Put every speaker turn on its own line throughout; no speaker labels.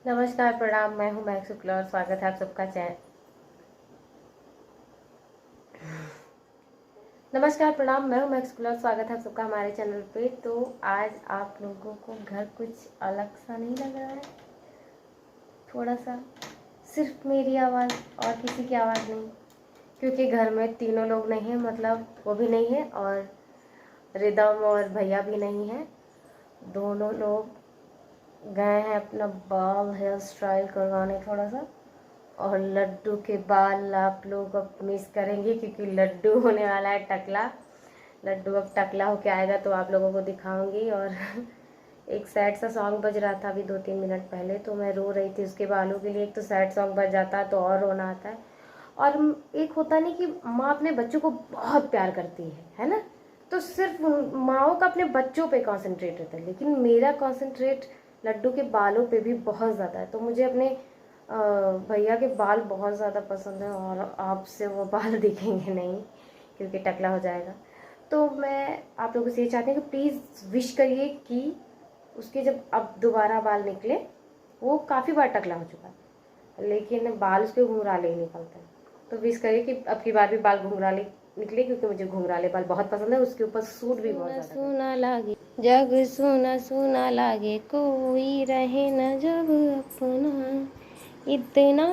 नमस्कार प्रणाम, मैं हूं महक शुक्ला और स्वागत है आप सबका नमस्कार प्रणाम, मैं हूं महक शुक्ला और स्वागत है आप सबका हमारे चैनल पे। तो आज आप लोगों को घर कुछ अलग सा नहीं लग रहा है? थोड़ा सा, सिर्फ मेरी आवाज़ और किसी की आवाज़ नहीं, क्योंकि घर में तीनों लोग नहीं हैं, मतलब वो भी नहीं है और रिदम और भैया भी नहीं है। दोनों लोग गए हैं अपना बाल हेयर स्टाइल करवाने थोड़ा सा, और लड्डू के बाल आप लोग अब मिस करेंगे क्योंकि लड्डू होने वाला है टकला। लड्डू अब टकला होके आएगा तो आप लोगों को दिखाऊंगी। और एक सैड सा सॉन्ग बज रहा था अभी 2-3 मिनट पहले, तो मैं रो रही थी उसके बालों के लिए। एक तो सैड सॉन्ग बज जाता है तो और रोना आता है, और एक होता नहीं कि माँ अपने बच्चों को बहुत प्यार करती है ना, तो सिर्फ माँओं का अपने बच्चों पे कंसंट्रेट रहता है, लेकिन मेरा कंसंट्रेट लड्डू के बालों पे भी बहुत ज़्यादा है। तो मुझे अपने भैया के बाल बहुत ज़्यादा पसंद है और आपसे वो बाल दिखेंगे नहीं क्योंकि टकला हो जाएगा। तो मैं आप लोगों से ये चाहती हूँ कि प्लीज़ विश करिए कि उसके जब अब दोबारा बाल निकले, वो काफ़ी बार टकला हो चुका है लेकिन बाल उसके घुंघराले ही निकलते हैं, तो विश करिए कि अब की बार भी बाल घुंघराले निकले, क्योंकि मुझे घुंघराले बाल बहुत पसंद है। उसके ऊपर सूट भी बहुत ज़्यादा
सुना लागे जग सुना सुना लागे, कोई रहे न जब अपना, इतना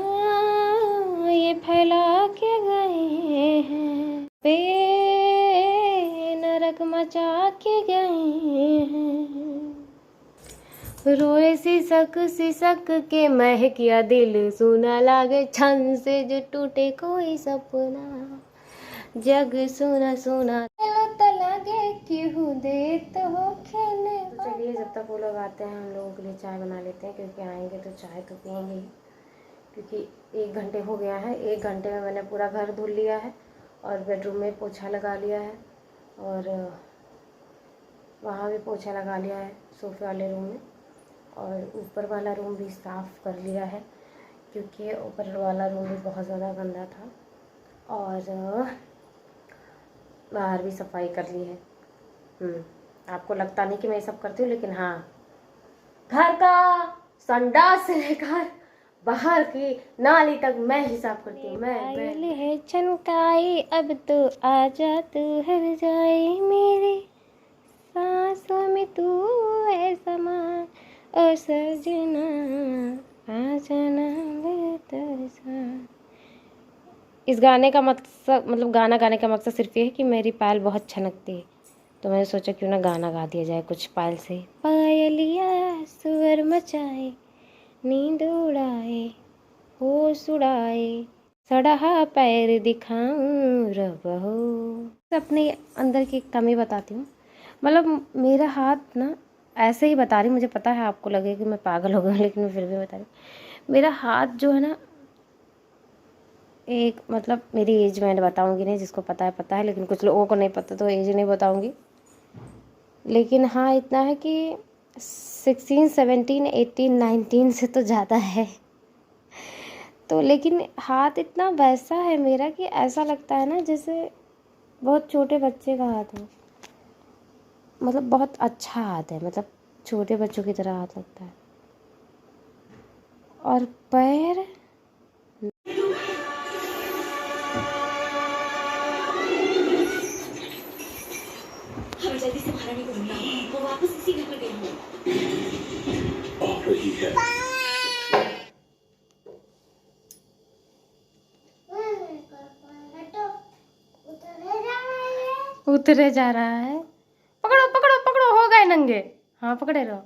ये फैला के गए हैं, पे नरक मचा के गए हैं। रोए सिसक के महकिया दिल, सुना लागे छन से जो टूटे कोई सपना, जग सुना सुना लागे क्यों देत हो खेने।
तो चलिए, जब तक वो लोग आते हैं हम लोगों के लिए चाय बना लेते हैं, क्योंकि आएंगे तो चाय तो पियेंगे ही। क्योंकि 1 घंटे हो गया है, 1 घंटे में मैंने पूरा घर धुल लिया है और बेडरूम में पोछा लगा लिया है और वहाँ भी पोछा लगा लिया है सोफे वाले रूम में, और ऊपर वाला रूम भी साफ़ कर लिया है क्योंकि ऊपर वाला रूम भी बहुत ज़्यादा गंदा था, और बाहर भी सफाई कर ली है। आपको लगता नहीं कि मैं ये सब करती हूँ, लेकिन हाँ, घर का संडास से लेकर बाहर की नाली तक मैं ही साफ करती हूँ। मैं
है छनकाई, अब तो आजा तू हर जाए, मेरे सांसों में तू है समा, ओ सजना आ जाना तरसा। इस गाने का मकसद, मतलब गाना गाने का मकसद सिर्फ ये है कि मेरी पायल बहुत छनकती है, तो मैंने सोचा क्यों ना गाना गा दिया जाए कुछ पायल से। पायलिया सुर मचाए, नींद उड़ाए, होश उड़ाए, सड़ा पैर दिखाऊं रब हो। अपने अंदर की कमी बताती हूँ, मतलब मेरा हाथ ना ऐसे ही बता रही, मुझे पता है आपको लगे कि मैं पागल हो गई, लेकिन मैं फिर भी बता रही। मेरा हाथ जो है ना, एक मतलब मेरी एज मैं बताऊंगी नहीं, जिसको पता है, लेकिन कुछ लोगों को नहीं पता तो एज नहीं बताऊंगी। लेकिन हाँ, इतना है कि 16, 17, 18, 19 से तो ज़्यादा है। तो लेकिन हाथ इतना वैसा है मेरा कि ऐसा लगता है ना जैसे बहुत छोटे बच्चे का हाथ हो, मतलब बहुत अच्छा हाथ है, मतलब छोटे बच्चों की तरह हाथ लगता है। और पैर,
हमें जल्दी से महारानी को ढूंढना होगा, वो वापस इसी घर में गई हो। आ रही है।
उतरे जा रहा है। पकड़ो पकड़ो पकड़ो, हो गए नंगे। हाँ, पकड़े रहो।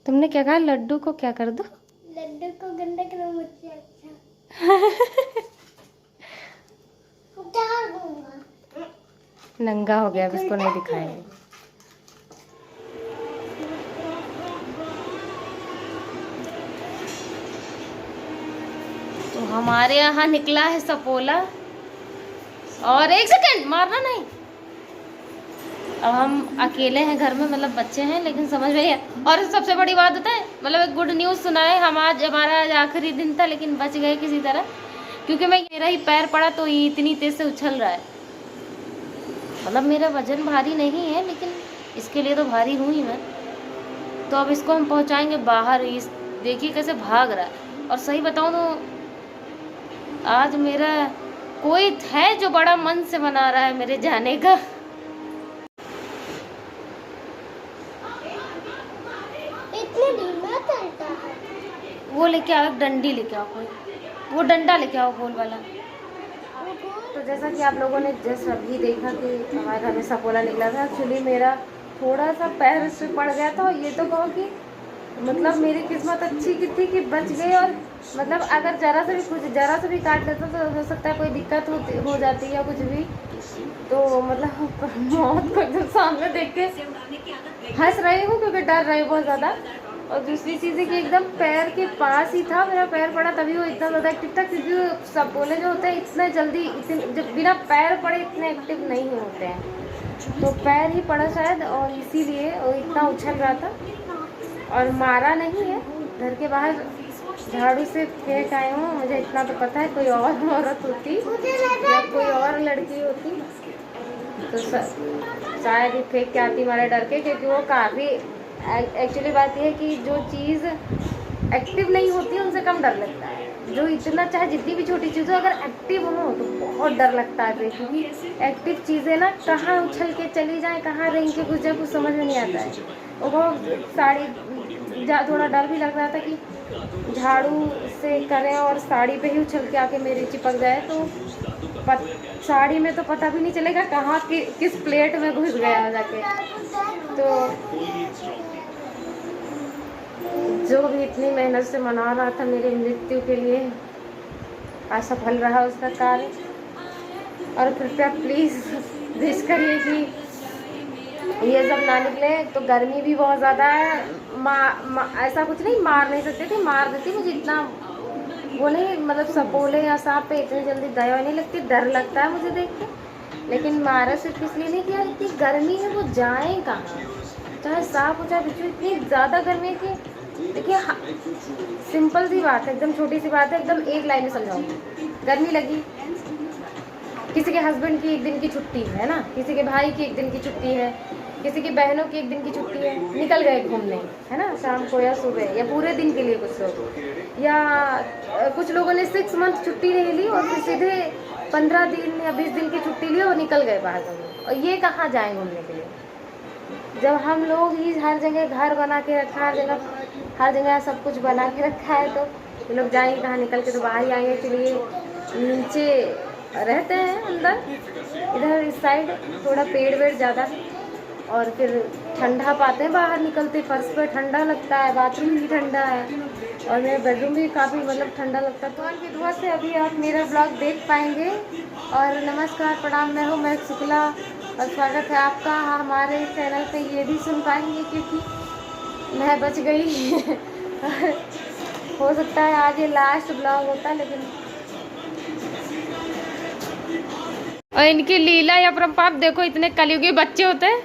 तुमने क्या कहा? लड्डू को क्या कर दो?
लड्डू को गंदा करो मुझसे अच्छा।
नंगा हो गया, अब इसको नहीं दिखाएंगे। तो हमारे यहाँ निकला है सपोला, और 1 सेकंड मारना नहीं। अब हम अकेले हैं घर में, मतलब बच्चे हैं, लेकिन समझ में है। और सबसे बड़ी बात होता है, मतलब एक गुड न्यूज़ सुनाए, हमारा आज आखिरी दिन था, लेकिन बच गए किसी तरह, क्योंकि मेरा ही पैर पड़ा तो ये इतनी तेज से उछल रहा है। मतलब मेरा वजन भारी नहीं है, लेकिन इसके लिए तो भारी हूँ ही मैं। तो अब इसको हम पहुँचाएंगे बाहर। इस देखिए कैसे भाग रहा है। और सही बताऊँ तो आज मेरा कोई है जो बड़ा मन से मना रहा है मेरे जाने का। वो लेके आओ, डंडी लेके आओ, कोई वो डंडा लेके आओ गोल वाला। तो जैसा कि आप लोगों ने जस्ट अभी देखा कि हमारे घर में सपोला निकला था। एक्चुअली मेरा थोड़ा सा पैर से पड़ गया था, और ये तो कहो कि मतलब मेरी किस्मत अच्छी की थी कि बच गई। और मतलब अगर जरा से भी काट लेता तो हो सकता है कोई दिक्कत हो जाती या कुछ भी। तो मतलब मौत को एकदम सामने देख के हंस रही हूँ, क्योंकि डर रही हूँ बहुत ज़्यादा। और दूसरी चीज़ है कि एकदम पैर के पास ही था मेरा पैर पड़ा, तभी वो इतना ज़्यादा एक्टिव था। क्योंकि सपोले जो होते हैं इतना जल्दी, जब बिना पैर पड़े इतने एक्टिव नहीं होते हैं। तो पैर ही पड़ा शायद, और इसीलिए वो इतना उछल रहा था। और मारा नहीं है, घर के बाहर झाड़ू से फेंक आए हूँ। मुझे इतना तो पता है, कोई और औरत होती या कोई और लड़की होती तो शायद ही फेंक के आती हमारे डर के, क्योंकि वो काफ़ी एक्चुअली बात यह है कि जो चीज़ एक्टिव नहीं होती उनसे कम डर लगता है। जो इतना चाहे जितनी भी छोटी चीज़ हो, अगर एक्टिव हो तो बहुत डर लगता है। क्योंकि एक्टिव चीज़ें ना कहाँ उछल के चली जाए, कहाँ रेंग के घुस जाए, कुछ समझ में नहीं आता है। वो साड़ी थोड़ा डर भी लग रहा था कि झाड़ू से करें और साड़ी पे ही उछल के आके मेरी चिपक जाए, तो साड़ी में तो पता भी नहीं चलेगा कहाँ किस प्लेट में घुस गया जाके। तो जो भी इतनी मेहनत से मना रहा था मेरी मृत्यु के लिए, असफल रहा उसका कार्य। और कृपया प्लीज़ विश करिए कि ये सब ना निकले। तो गर्मी भी बहुत ज़्यादा है। ऐसा कुछ नहीं, मार नहीं सकते थे, मार देती। मुझे इतना वो नहीं, मतलब सपोले या सांप पे इतनी जल्दी दया नहीं लगती, डर लगता है मुझे देख के। लेकिन मारा सिर्फ इसलिए नहीं किया, इतनी गर्मी है, वो जाए कहाँ। चाहे सांप हो चाहे बिच्छू, इतनी ज़्यादा गर्मी है कि देखिए सिंपल सी बात है, एकदम छोटी सी बात है, एकदम एक लाइन में समझाऊंगी। गर्मी लगी, किसी के हस्बैंड की एक दिन की छुट्टी है ना, किसी के भाई की एक दिन की छुट्टी है, किसी की बहनों की एक दिन की छुट्टी है, निकल गए घूमने, है ना, शाम को या सुबह या पूरे दिन के लिए कुछ लोग। या कुछ लोगों ने 6 मंथ छुट्टी नहीं ली और फिर सीधे 15 दिन या 20 दिन की छुट्टी ली और निकल गए बाहर घूमने। और ये कहाँ जाएँ घूमने के लिए, जब हम लोग ही हर जगह घर बना के रखा, हर जगह सब कुछ बना के रखा है, तो ये लोग जाएंगे कहाँ, निकल के तो बाहर ही आएंगे। चलिए नीचे रहते हैं, अंदर इधर इस साइड थोड़ा पेड़ वेड़ ज़्यादा है, और फिर ठंडा पाते हैं बाहर निकलते, फर्श पे ठंडा लगता है, बाथरूम भी ठंडा है, और मेरा बेडरूम भी काफ़ी मतलब ठंडा लगता है। तो उनकी दुआ से अभी आप मेरा ब्लॉग देख पाएंगे। और नमस्कार, प्रणाम, मैं हूँ महक शुक्ला, और स्वागत है आपका हमारे चैनल पे। ये भी सुन पाएंगे क्योंकि मैं बच गई। हो सकता है आज ये लास्ट ब्लॉग होता है, लेकिन और इनकी लीला या परम्पाप देखो। इतने कलयुगी बच्चे होते हैं,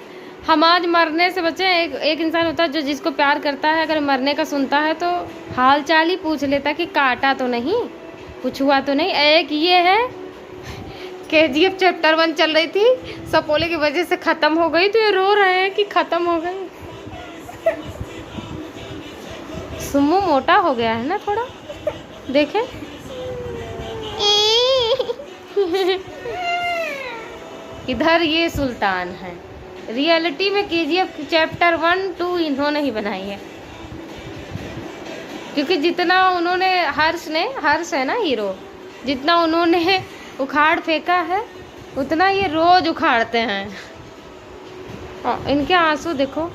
हम आज मरने से बचे। एक इंसान होता है जो जिसको प्यार करता है, अगर मरने का सुनता है तो हाल चाल ही पूछ लेता कि काटा तो नहीं, कुछ हुआ तो नहीं। एक ये है KGF चैप्टर 1 चल रही थी, सपोले की वजह से ख़त्म हो गई, तो ये रो रहे हैं कि ख़त्म हो गई। सुम्मू मोटा हो गया है ना थोड़ा, देखें। इधर ये सुल्तान है। रियलिटी में KGF चैप्टर 1, 2 इन्होंने ही बनाई है, क्योंकि जितना उन्होंने हर्ष है ना हीरो, जितना उन्होंने उखाड़ फेंका है उतना ये रोज उखाड़ते हैं। इनके आंसू देखो।